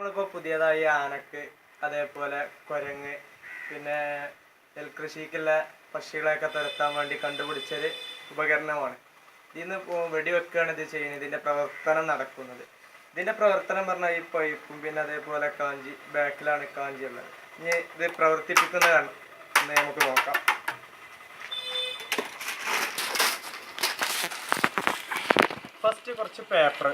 നമ്മളിപ്പോൾ പുതിയതായി ആനക്ക് അതേപോലെ കുരങ്ങ് പിന്നെ നെൽകൃഷിക്കുള്ള പക്ഷികളെയൊക്കെ തുരത്താൻ വേണ്ടി കണ്ടുപിടിച്ചൊരു ഉപകരണമാണ്. ഇതിന്ന് വെടിവെക്കുകയാണ് ഇത് ചെയ്യുന്നത്. ഇതിൻ്റെ പ്രവർത്തനം നടക്കുന്നത്. ഇതിൻ്റെ പ്രവർത്തനം പറഞ്ഞാൽ ഈ പൈപ്പും പിന്നെ അതേപോലെ കാഞ്ചി ബാക്കിലാണ് കാഞ്ചി ഉള്ളത്. ഇനി ഇത് പ്രവർത്തിപ്പിക്കുന്നതാണ് എന്ന് നമുക്ക് നോക്കാം. ഫസ്റ്റ് കുറച്ച് പേപ്പർ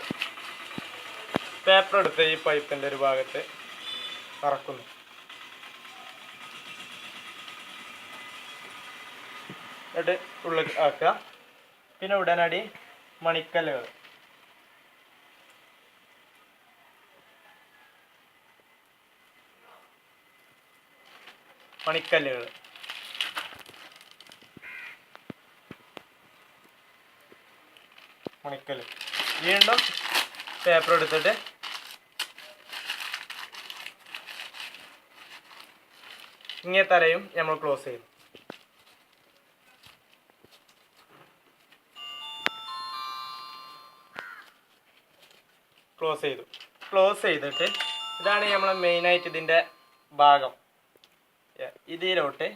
എടുത്ത് ഈ പൈപ്പിൻ്റെ ഒരു ഭാഗത്ത് ഇറക്കുന്നു. എന്നിട്ട് ഉള്ളിൽ ആക്കുക. പിന്നെ ഉടനടി മണിക്കല്ലുകൾ മണിക്കല്ല് വീണ്ടും പേപ്പർ എടുത്തിട്ട് ഇങ്ങേ തലയും നമ്മൾ ക്ലോസ് ചെയ്യും. ക്ലോസ് ചെയ്തിട്ട് ഇതാണ് നമ്മൾ മെയിനായിട്ട് ഇതിൻ്റെ ഭാഗം. ഇതിലോട്ട്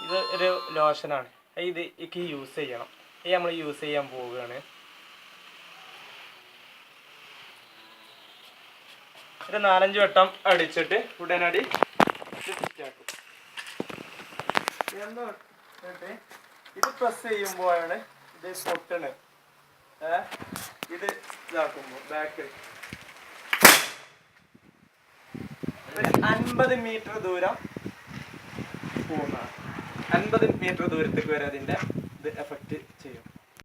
ഇത് ഒരു ലോഷനാണ്. ഇത് എനിക്ക് യൂസ് ചെയ്യണം. ഇത് നമ്മൾ യൂസ് ചെയ്യാൻ പോവുകയാണ്. ഒരു 4-5 വട്ടം അടിച്ചിട്ട് ഉടനടി ഫിറ്റാക്കും. ഇത് പ്രസ് ചെയ്യുമ്പോഴാണ് ഇത് പൊട്ടണ്. ഇത് ഇതാക്കുമ്പോൾ ബാക്ക് 50 മീറ്റർ ദൂരം പോകുന്നതാണ്. 50 മീറ്റർ ദൂരത്തേക്ക് വരെ അതിൻ്റെ ഇത് എഫക്റ്റ്